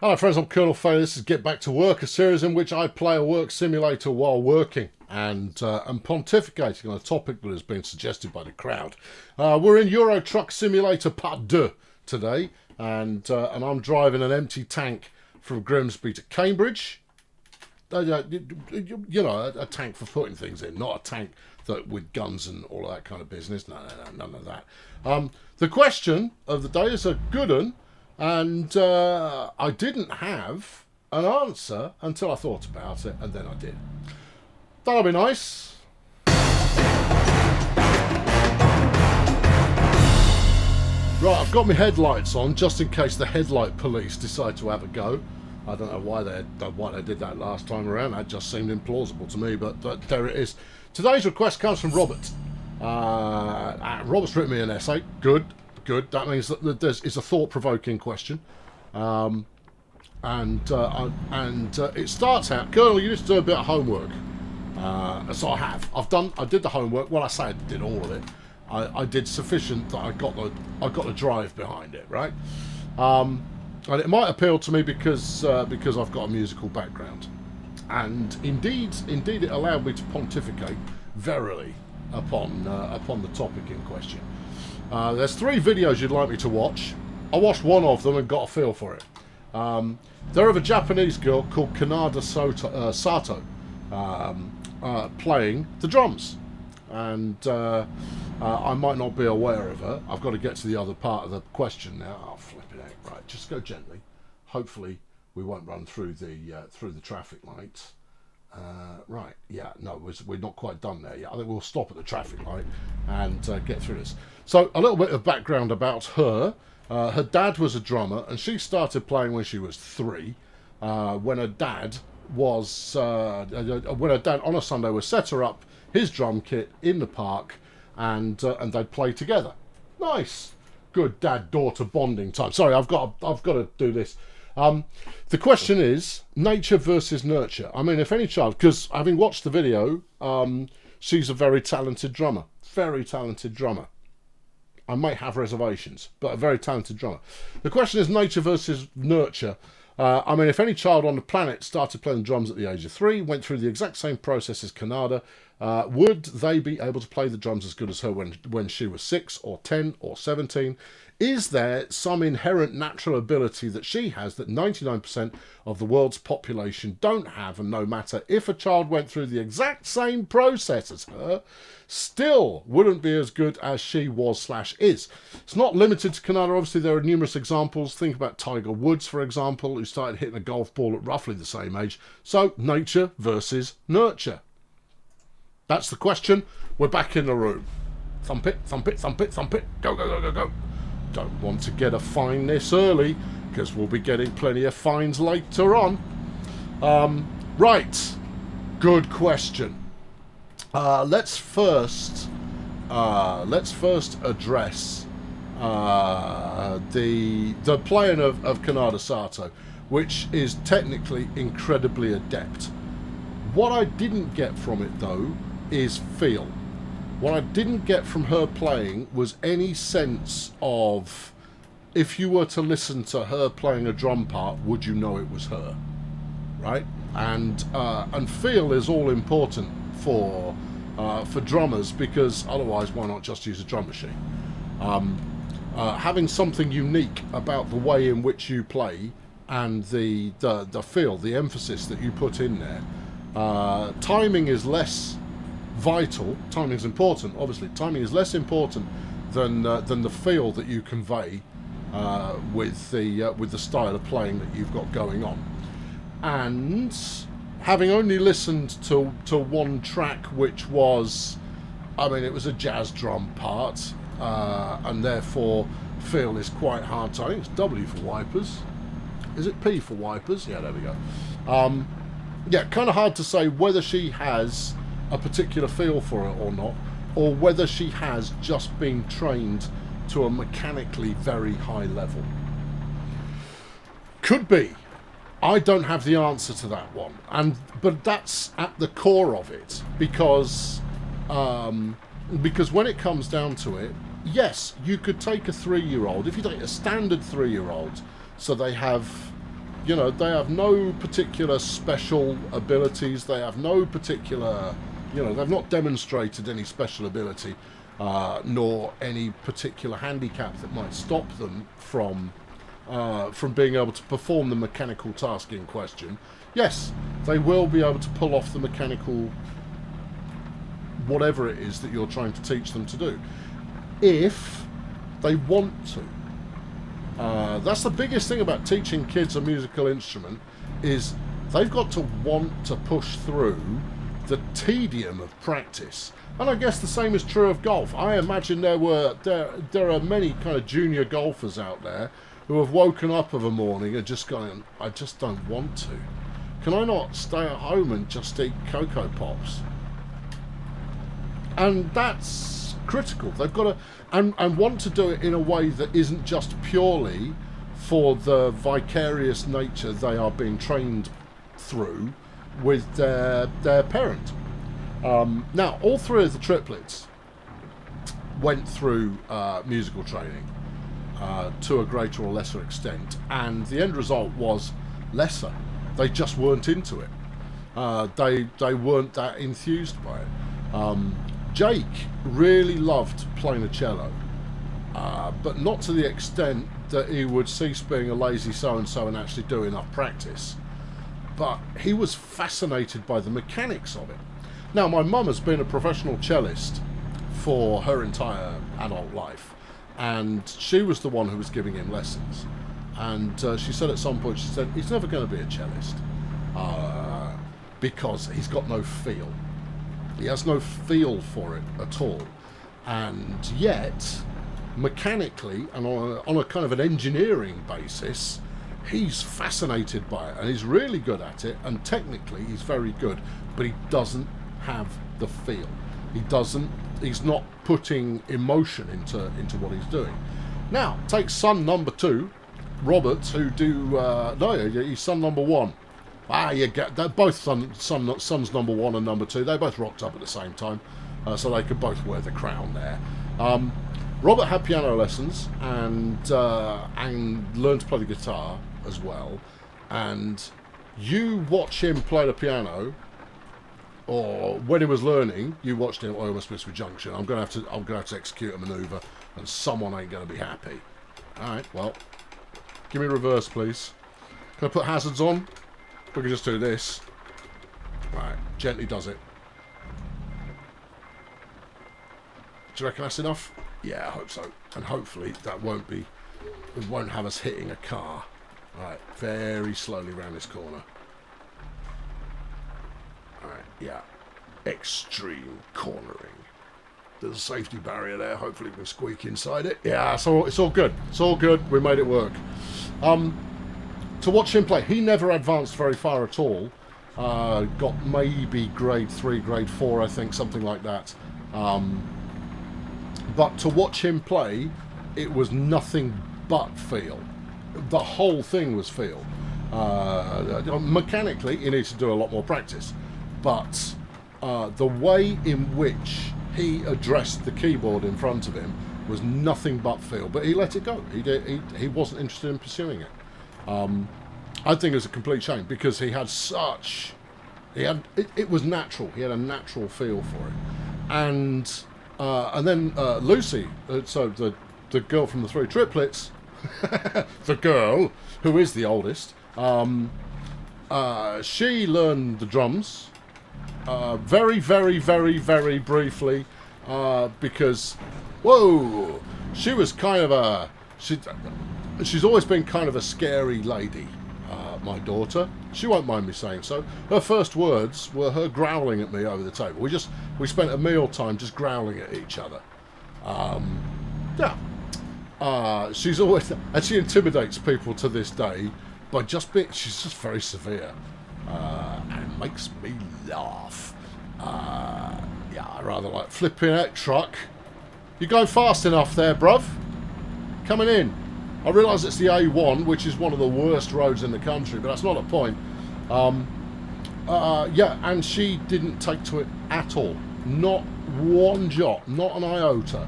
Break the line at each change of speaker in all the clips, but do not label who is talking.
Hello friends, I'm Colonel Faye. This is Get Back to Work, a series in which I play a work simulator while working and pontificating on a topic that has been suggested by the crowd. We're in Euro Truck Simulator Part 2 today, and I'm driving an empty tank from Grimsby to Cambridge. You know, a tank for putting things in, not a tank that with guns and all of that kind of business. No, none of that. The question of the day is a good one. And I didn't have an answer until I thought about it, and then I did. That'll be nice. Right, I've got my headlights on just in case the headlight police decide to have a go. I don't know why they did that last time around. That just seemed implausible to me, but there it is. Today's request comes from Robert. Robert's written me an essay. Good. That means that it's a thought-provoking question, and it starts out. Colonel, you need to do a bit of homework. So I have. I did the homework. Well, I say I did all of it. I did sufficient that I got the drive behind it, right? And it might appeal to me because I've got a musical background, and indeed it allowed me to pontificate verily upon the topic in question. There's 3 videos you'd like me to watch. I watched one of them and got a feel for it. They're of a Japanese girl called Kanada Sato playing the drums. And I might not be aware of her. I've got to get to the other part of the question now. I'll flip it out. Right, just go gently. Hopefully we won't run through the traffic lights. Right, yeah, no, we're not quite done there yet. I think we'll stop at the traffic light and get through this. So, a little bit of background about her. Her dad was a drummer, and she started playing when she was 3. When her dad on a Sunday would set her up his drum kit in the park, and they'd play together. Nice, good dad-daughter bonding time. Sorry, I've got to do this. The question is nature versus nurture. I mean, if any child, because having watched the video, she's a very talented drummer. Very talented drummer. I might have reservations, but a very talented drummer. The question is nature versus nurture. I mean, if any child on the planet started playing drums at the age of 3, went through the exact same process as Kanada, would they be able to play the drums as good as her when she was 6 or 10 or 17? Is there some inherent natural ability that she has that 99% of the world's population don't have, and no matter if a child went through the exact same process as her, still wouldn't be as good as she was/is? It's not limited to Kanada. Obviously, there are numerous examples. Think about Tiger Woods, for example, who started hitting a golf ball at roughly the same age. So, nature versus nurture. That's the question. We're back in the room. Thump it, thump it, thump it, thump it. Go, go, go, go, go. Don't want to get a fine this early, because we'll be getting plenty of fines later on. Right. Good question. Let's first address the playing of Kanada Sato, which is technically incredibly adept. What I didn't get from it, though, is feel. What I didn't get from her playing was any sense of, if you were to listen to her playing a drum part, would you know it was her, right? And feel is all important for drummers, because otherwise, why not just use a drum machine? Having something unique about the way in which you play and the feel, the emphasis that you put in there. Timing is less vital. Timing is important, obviously. Timing is less important than the feel that you convey with the style of playing that you've got going on. And having only listened to one track, which was, I mean, it was a jazz drum part, and therefore feel is quite hard to. I think it's W for wipers. Is it P for wipers? Yeah, there we go. Yeah, kind of hard to say whether she has a particular feel for it or not, or whether she has just been trained to a mechanically very high level. Could be. I don't have the answer to that one, but that's at the core of it, because when it comes down to it, yes, you could take a 3-year-old, if you take a standard 3-year-old, so they have You know, they have no particular special abilities. They have no particular, you know, they've not demonstrated any special ability, nor any particular handicap that might stop them from being able to perform the mechanical task in question. Yes, they will be able to pull off the mechanical whatever it is that you're trying to teach them to do, if they want to. That's the biggest thing about teaching kids a musical instrument, is they've got to want to push through the tedium of practice. And I guess the same is true of golf. I imagine there are many kind of junior golfers out there who have woken up of a morning and just gone, I just don't want to. Can I not stay at home and just eat Cocoa Pops? And that's critical. They've got to, and want to do it in a way that isn't just purely for the vicarious nature they are being trained through with their parent. Now, all three of the triplets went through musical training to a greater or lesser extent, and the end result was lesser. They just weren't into it. They weren't that enthused by it. Jake really loved playing the cello, but not to the extent that he would cease being a lazy so-and-so and actually do enough practice. But he was fascinated by the mechanics of it. Now, my mum has been a professional cellist for her entire adult life, and she was the one who was giving him lessons. And she said at some point, she said, he's never going to be a cellist because he's got no feel. He has no feel for it at all. And yet, mechanically and on a kind of an engineering basis, he's fascinated by it, and he's really good at it, and technically he's very good, but he doesn't have the feel. He's not putting emotion into what he's doing. Now, take son number 2, Robert, who he's son number 1. You get, they're both sons number 1 and number 2. They both rocked up at the same time, so they could both wear the crown there. Robert had piano lessons and learned to play the guitar as well. And you watch him play the piano, or when he was learning, you watched him. Oh, must miss with junction. I'm gonna have to execute a manoeuvre, and someone ain't gonna be happy. All right, well, give me reverse, please. Can I put hazards on? We can just do this. Right, gently does it. Do you reckon that's enough? Yeah, I hope so. And hopefully that won't have us hitting a car. Right, very slowly round this corner. Alright, yeah. Extreme cornering. There's a safety barrier there. Hopefully we can squeak inside it. Yeah, so it's all good. It's all good. We made it work. To watch him play, he never advanced very far at all. Got maybe grade 3, grade 4, I think, something like that. But to watch him play, it was nothing but feel. The whole thing was feel. Mechanically, he needs to do a lot more practice. But the way in which he addressed the keyboard in front of him was nothing but feel. But he let it go. He wasn't interested in pursuing it. I think it was a complete shame, because he had such... It was natural. He had a natural feel for it. And then Lucy, so the girl from the 3 triplets, the girl who is the oldest, she learned the drums very, very, very, very briefly, because, whoa, she was kind of a... She's always been kind of a scary lady, my daughter. She won't mind me saying so. Her first words were her growling at me over the table. We spent a meal time just growling at each other. She's always, and she intimidates people to this day by she's just very severe, and makes me laugh. I rather like flipping out truck. You going fast enough there, bruv? Coming in. I realise it's the A1, which is one of the worst roads in the country, but that's not a point. And she didn't take to it at all. Not one jot, not an iota.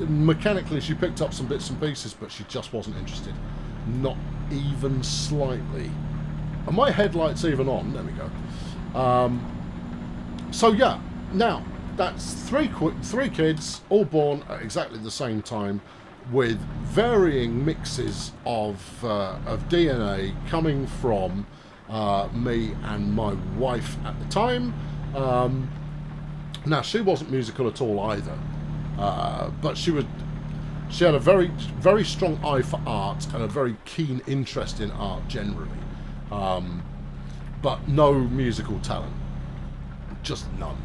Mechanically, she picked up some bits and pieces, but she just wasn't interested. Not even slightly. And my headlight's even on. There we go. So yeah, now that's three kids, all born at exactly the same time, with varying mixes of DNA coming from me and my wife at the time. Now she wasn't musical at all either, but she had a very, very strong eye for art and a very keen interest in art generally, but no musical talent, just none.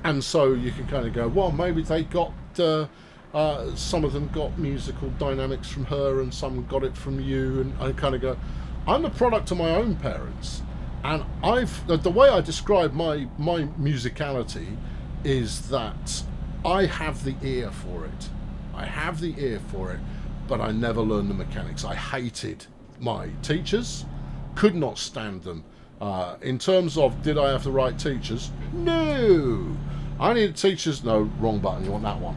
And so you can kind of go, well, maybe they got some of them got musical dynamics from her, and some got it from you, and I kind of go, I'm the product of my own parents, and the way I describe my musicality is that I have the ear for it. I have the ear for it, but I never learned the mechanics. I hated my teachers, could not stand them. In terms of, did I have the right teachers? No. I needed teachers. No, wrong button. You want that one.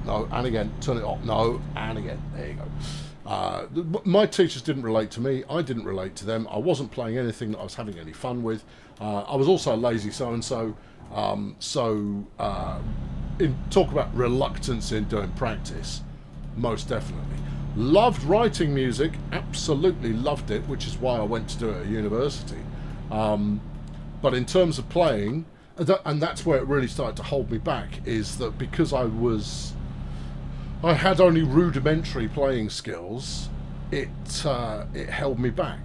No, and again, turn it off. No, and again. There you go. My teachers didn't relate to me. I didn't relate to them. I wasn't playing anything that I was having any fun with. I was also a lazy so-and-so. Talk about reluctance in doing practice. Most definitely. Loved writing music. Absolutely loved it, which is why I went to do it at university. But in terms of playing, and that's where it really started to hold me back, is that because I had only rudimentary playing skills, it held me back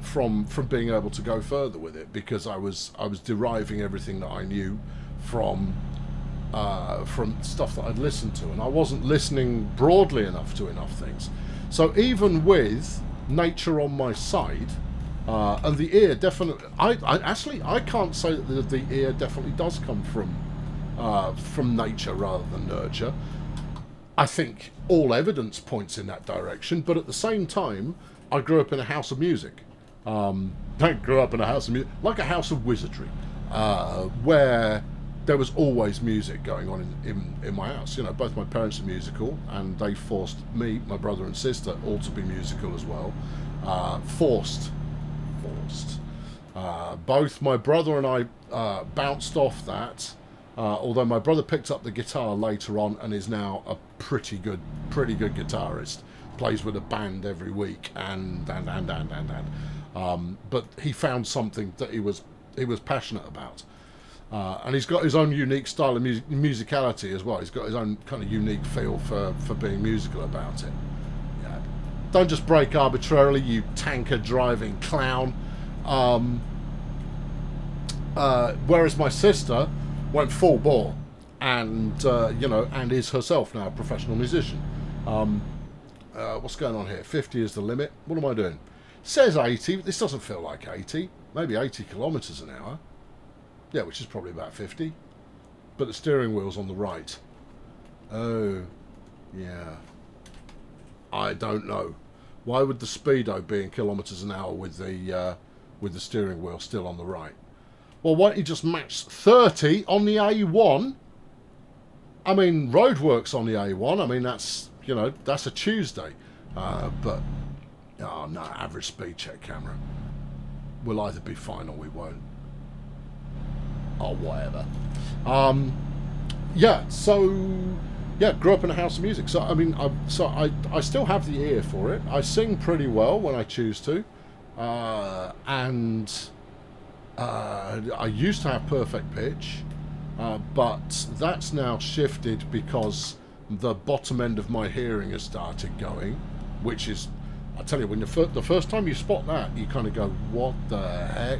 from being able to go further with it, because I was deriving everything that I knew from stuff that I'd listened to, and I wasn't listening broadly enough to enough things. So even with nature on my side, and the ear definitely, I can't say that the ear definitely does come from nature rather than nurture. I think all evidence points in that direction, but at the same time, I grew up in a house of music. I grew up in a house of music, like a house of wizardry, where there was always music going on in my house. You know, both my parents are musical, and they forced me, my brother and sister, all to be musical as well. Forced. Both my brother and I bounced off that, although my brother picked up the guitar later on and is now a pretty good guitarist. Plays with a band every week, and but he found something that he was passionate about. And he's got his own unique style of musicality as well. He's got his own kind of unique feel for being musical about it. Yeah. Don't just break arbitrarily, you tanker driving clown. Whereas my sister went full bore, and and is herself now a professional musician. What's going on here? 50 is the limit. What am I doing? Says 80. This doesn't feel like 80. Maybe 80 kilometers an hour. Yeah, which is probably about 50. But the steering wheel's on the right. Oh, yeah. I don't know. Why would the speedo be in kilometers an hour with the steering wheel still on the right? Well, why don't you just match 30 on the A1? I mean, roadworks on the A1. I mean, that's a Tuesday. But oh no, average speed check camera. We'll either be fine or we won't. Or whatever. Grew up in a house of music. So I mean, I still have the ear for it. I sing pretty well when I choose to, and I used to have perfect pitch, but that's now shifted because the bottom end of my hearing has started going, which is, I tell you, when the first time you spot that, you kind of go, what the heck?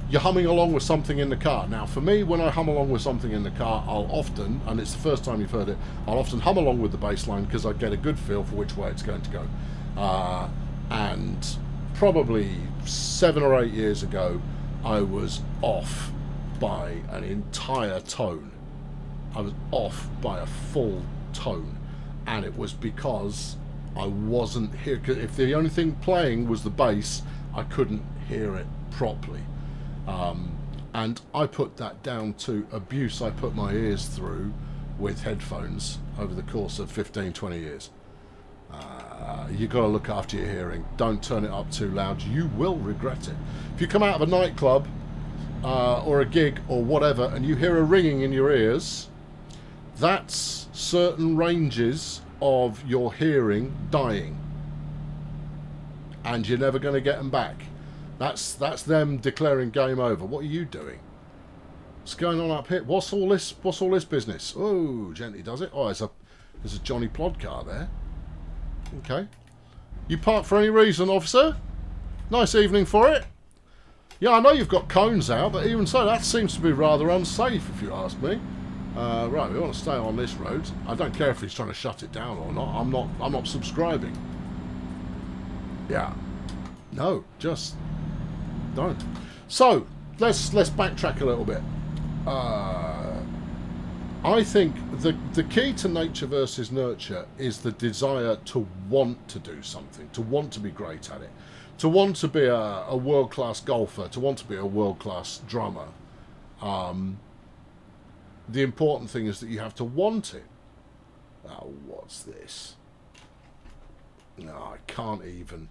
You're humming along with something in the car. Now, for me, when I hum along with something in the car, I'll often, and it's the first time you've heard it, I'll often hum along with the bass line because I get a good feel for which way it's going to go. And probably 7 or 8 years ago, I was off by an entire tone. I was off by a full tone, and it was because I wasn't here. If the only thing playing was the bass, I couldn't hear it properly. And I put that down to abuse I put my ears through with headphones over the course of 15, 20 years. You've got to look after your hearing. Don't turn it up too loud. You will regret it. If you come out of a nightclub or a gig or whatever and you hear a ringing in your ears, that's certain ranges of your hearing dying. And you're never going to get them back. That's them declaring game over. What are you doing? What's going on up here? What's all this business? Oh, gently does it. Oh, there's a Johnny Plod car there. Okay. You parked for any reason, officer? Nice evening for it. Yeah, I know you've got cones out, but even so, that seems to be rather unsafe, if you ask me. Right, we want to stay on this road. I don't care if he's trying to shut it down or not. I'm not subscribing. Yeah. No, just don't. So let's backtrack a little bit. I think the key to nature versus nurture is the desire to want to do something, to want to be great at it, to want to be a world-class golfer, to want to be a world-class drummer. The important thing is that you have to want it. Oh, what's this? No, I can't even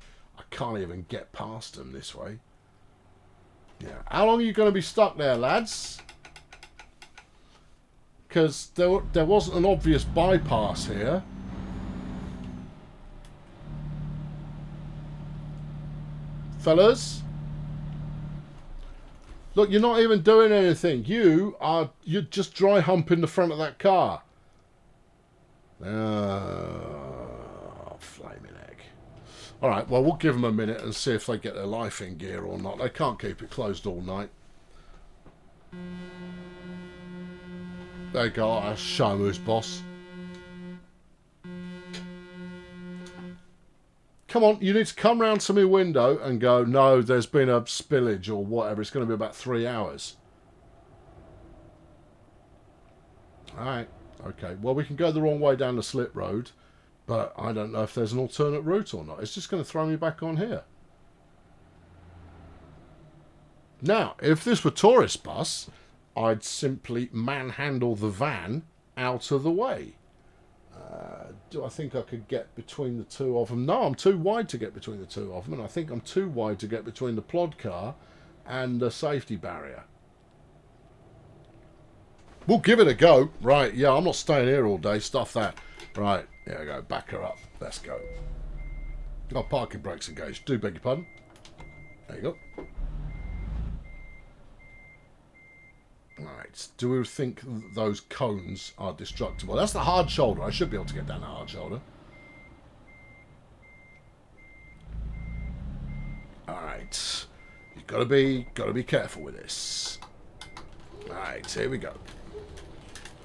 get past them this way. Yeah. How long are you going to be stuck there, lads? Because there wasn't an obvious bypass here. Fellas? Look, you're not even doing anything. You're just dry humping the front of that car. Flaming egg. Alright, well, we'll give them a minute and see if they get their life in gear or not. They can't keep it closed all night. There you go, I'll show him who's boss. Come on, you need to come round to my window and go, no, there's been a spillage or whatever. It's going to be about 3 hours. Alright, okay. Well, we can go the wrong way down the slip road, but I don't know if there's an alternate route or not. It's just going to throw me back on here. Now, if this were tourist bus, I'd simply manhandle the van out of the way. Do I think I could get between the two of them? No, I'm too wide to get between the two of them, and I think I'm too wide to get between the plod car and the safety barrier. We'll give it a go. Right, yeah, I'm not staying here all day. Stuff that. Right, there we go. Back her up. Let's go. Oh, parking brakes engaged. Do beg your pardon. There you go. Right, do we think those cones are destructible? That's the hard shoulder. I should be able to get down the hard shoulder. Alright. You've got to be careful with this. Alright, here we go.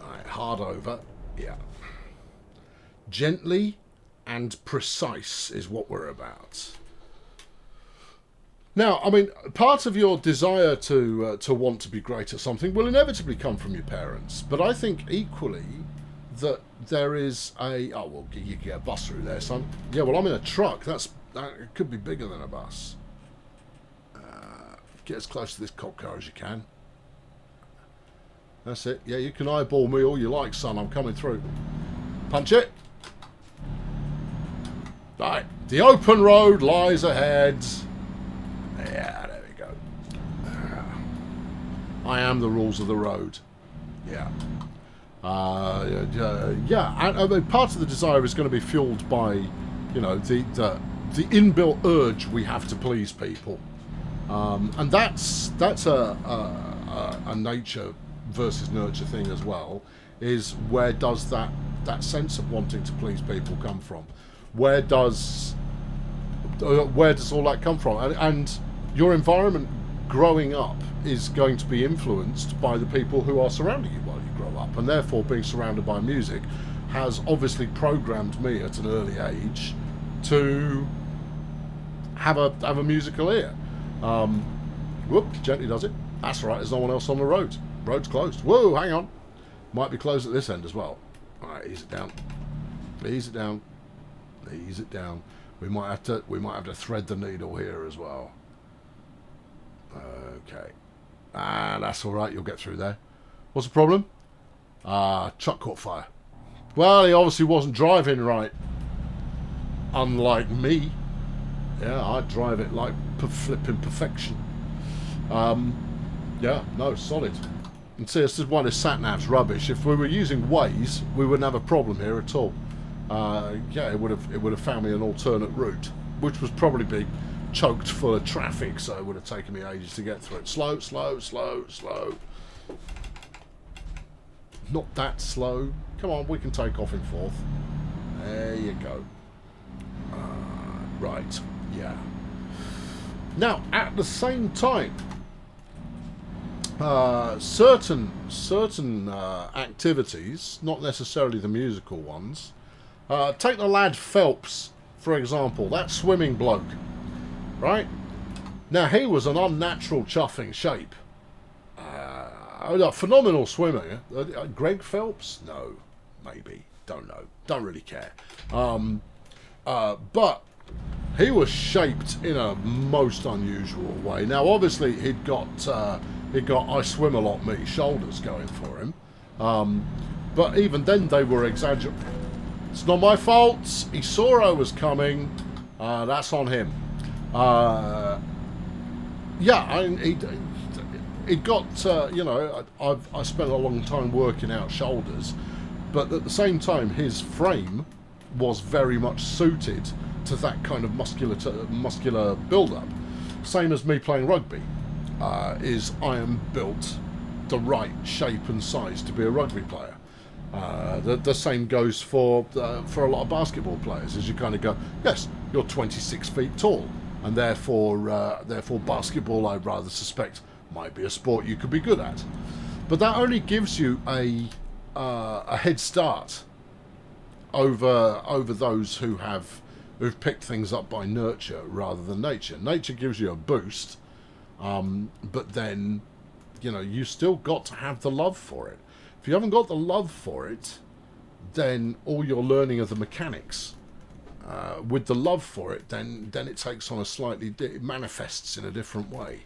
Alright, hard over. Yeah. Gently and precise is what we're about. Now, I mean, part of your desire to want to be great at something will inevitably come from your parents. But I think equally that there is a... Oh, well, you can get a bus through there, son. Yeah, well, I'm in a truck. That could be bigger than a bus. Get as close to this cop car as you can. That's it. Yeah, you can eyeball me all you like, son. I'm coming through. Punch it. Right. The open road lies ahead. Yeah, there we go. I am the rules of the road. Yeah. Yeah, I mean, part of the desire is going to be fueled by, you know, the inbuilt urge we have to please people, and that's a nature versus nurture thing as well. Is where does that sense of wanting to please people come from? Where does all that come from? And your environment growing up is going to be influenced by the people who are surrounding you while you grow up, and therefore being surrounded by music has obviously programmed me at an early age to have a musical ear. Whoop, gently does it. That's right, there's no one else on the road. Road's closed. Whoa, hang on. Might be closed at this end as well. Alright, ease it down. Ease it down. Ease it down. We might have to thread the needle here as well. Okay. That's alright, you'll get through there. What's the problem? Truck caught fire. Well, he obviously wasn't driving right. Unlike me. Yeah, I drive it like flipping perfection. Yeah, no, solid. And see, this is why this sat-nav's rubbish. If we were using Waze, we wouldn't have a problem here at all. Yeah, it would have found me an alternate route, which would probably be choked full of traffic, so it would have taken me ages to get through it. Slow, slow, slow, slow. Not that slow. Come on, we can take off in fourth. There you go. Right, yeah. Now, at the same time, certain activities, not necessarily the musical ones, take the lad Phelps, for example, that swimming bloke, right? Now, he was an unnatural chuffing shape. A phenomenal swimmer. Greg Phelps? No, maybe. Don't know. Don't really care. But he was shaped in a most unusual way. Now, obviously, he'd got I swim a lot me shoulders going for him. But even then, they were exaggerated. It's not my fault. He saw I was coming. That's on him. Yeah, he got, you know, I spent a long time working out shoulders, but at the same time, his frame was very much suited to that kind of muscular build-up. Same as me playing rugby, I am built the right shape and size to be a rugby player. The same goes for a lot of basketball players, as you kind of go, yes, you're 26 feet tall, and therefore basketball, I'd rather suspect, might be a sport you could be good at. But that only gives you a head start over those who've picked things up by nurture rather than nature. Nature gives you a boost, but then, you know, you still got to have the love for it. If you haven't got the love for it, then all you're learning are the mechanics. With the love for it, then it takes on it manifests in a different way,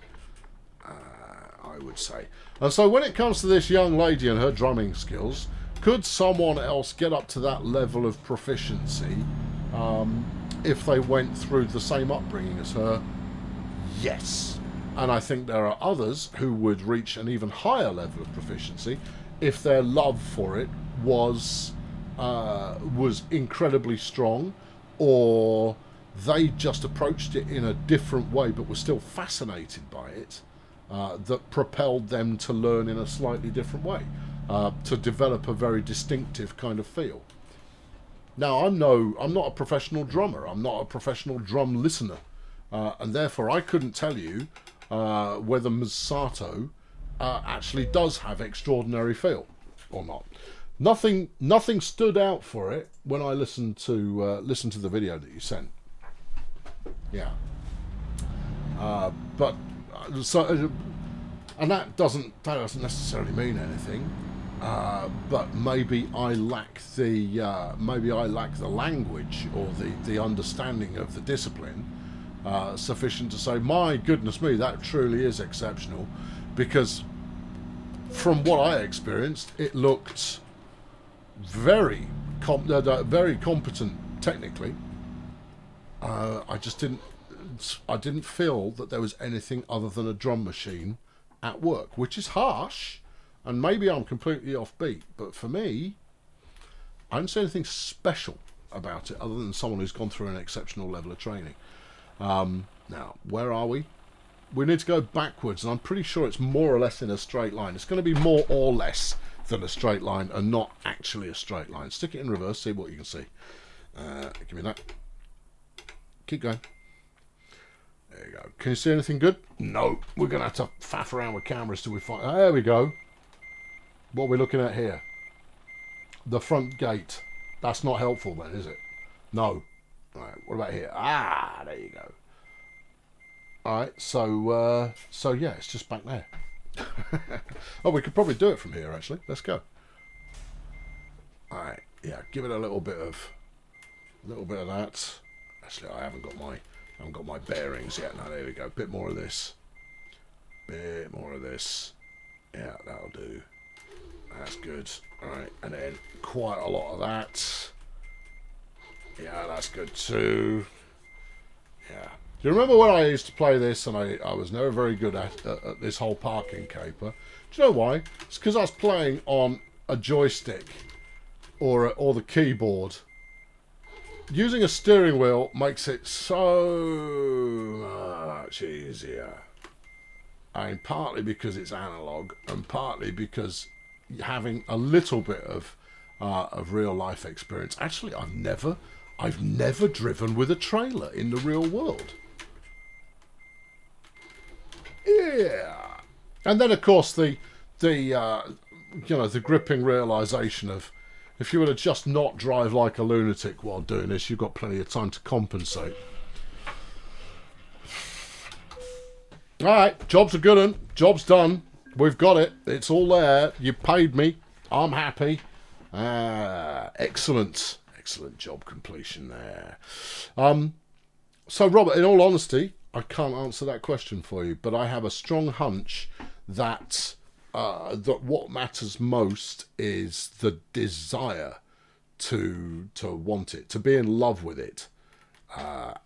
I would say. And so when it comes to this young lady and her drumming skills, could someone else get up to that level of proficiency if they went through the same upbringing as her? Yes. And I think there are others who would reach an even higher level of proficiency if their love for it was incredibly strong, or they just approached it in a different way but were still fascinated by it, that propelled them to learn in a slightly different way, to develop a very distinctive kind of feel. Now, I'm not a professional drummer. I'm not a professional drum listener, and therefore I couldn't tell you whether Masato actually does have extraordinary feel or not. Nothing stood out for it when I listened to the video that you sent. Yeah, but so, and that doesn't necessarily mean anything. But maybe I lack the language or the understanding of the discipline sufficient to say, my goodness me, that truly is exceptional, because from what I experienced, it looked very competent technically. I didn't feel that there was anything other than a drum machine at work, which is harsh, and maybe I'm completely offbeat, but for me, I don't see anything special about it other than someone who's gone through an exceptional level of training. Now, where are we? We need to go backwards, and I'm pretty sure it's more or less in a straight line. It's going to be more or less than a straight line and not actually a straight line. Stick it in reverse, see what you can see. Give me that. Keep going. There you go. Can you see anything good? No. We're going to have to faff around with cameras till we find... There we go. What are we looking at here? The front gate. That's not helpful then, is it? No. Right, what about here? Ah, there you go. Alright, so yeah, it's just back there. Oh, we could probably do it from here, actually. Let's go. Alright, yeah, give it a little bit of that. Actually, I haven't got my bearings yet. No, there we go. Bit more of this. Bit more of this. Yeah, that'll do. That's good. Alright, and then quite a lot of that. Yeah, that's good too. Yeah. Do you remember when I used to play this and I was never very good at this whole parking caper? Do you know why? It's because I was playing on a joystick or the keyboard. Using a steering wheel makes it so much easier. I mean, partly because it's analog, and partly because having a little bit of real life experience. Actually, I've never driven with a trailer in the real world. Yeah, and then of course the gripping realization of, if you were to just not drive like a lunatic while doing this, you've got plenty of time to compensate. Alright, job's a good one. Job's done. We've got it. It's all there. You paid me. I'm happy. Excellent. Excellent job completion there. So, Robert, in all honesty, I can't answer that question for you, but I have a strong hunch that what matters most is the desire to want it, to be in love with it,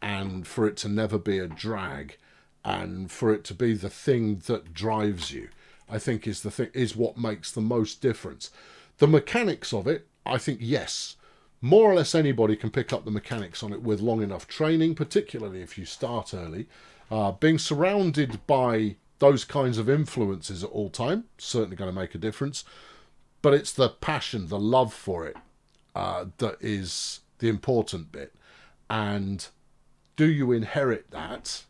and for it to never be a drag, and for it to be the thing that drives you. I think is what makes the most difference. The mechanics of it, I think, yes, more or less anybody can pick up the mechanics on it with long enough training, particularly if you start early. Being surrounded by those kinds of influences at all time, certainly going to make a difference. But it's the passion, the love for it, that is the important bit. And do you inherit that?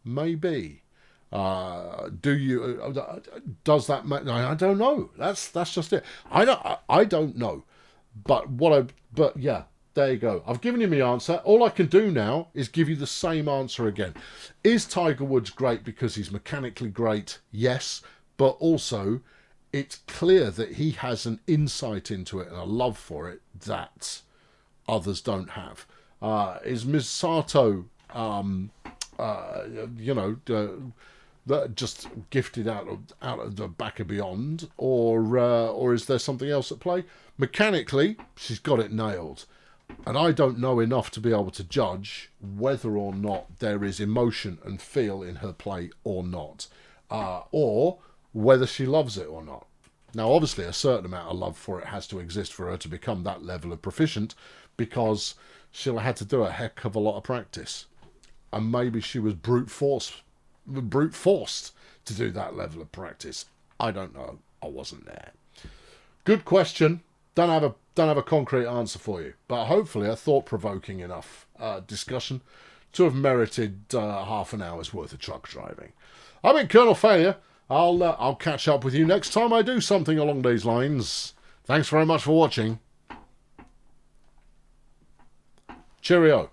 Maybe. Do you? Does that matter? I don't know. That's just it. I don't know. But yeah. There you go. I've given you my answer. All I can do now is give you the same answer again. Is Tiger Woods great because he's mechanically great? Yes. But also, it's clear that he has an insight into it and a love for it that others don't have. Is Misato, just gifted out of the back of beyond? Or is there something else at play? Mechanically, she's got it nailed. And I don't know enough to be able to judge whether or not there is emotion and feel in her play or not. Or whether she loves it or not. Now, obviously, a certain amount of love for it has to exist for her to become that level of proficient, because she'll have had to do a heck of a lot of practice. And maybe she was brute forced to do that level of practice. I don't know. I wasn't there. Good question. Don't have a concrete answer for you, but hopefully a thought-provoking enough discussion to have merited half an hour's worth of truck driving. I've been Colonel Failure. I'll catch up with you next time I do something along these lines. Thanks very much for watching. Cheerio.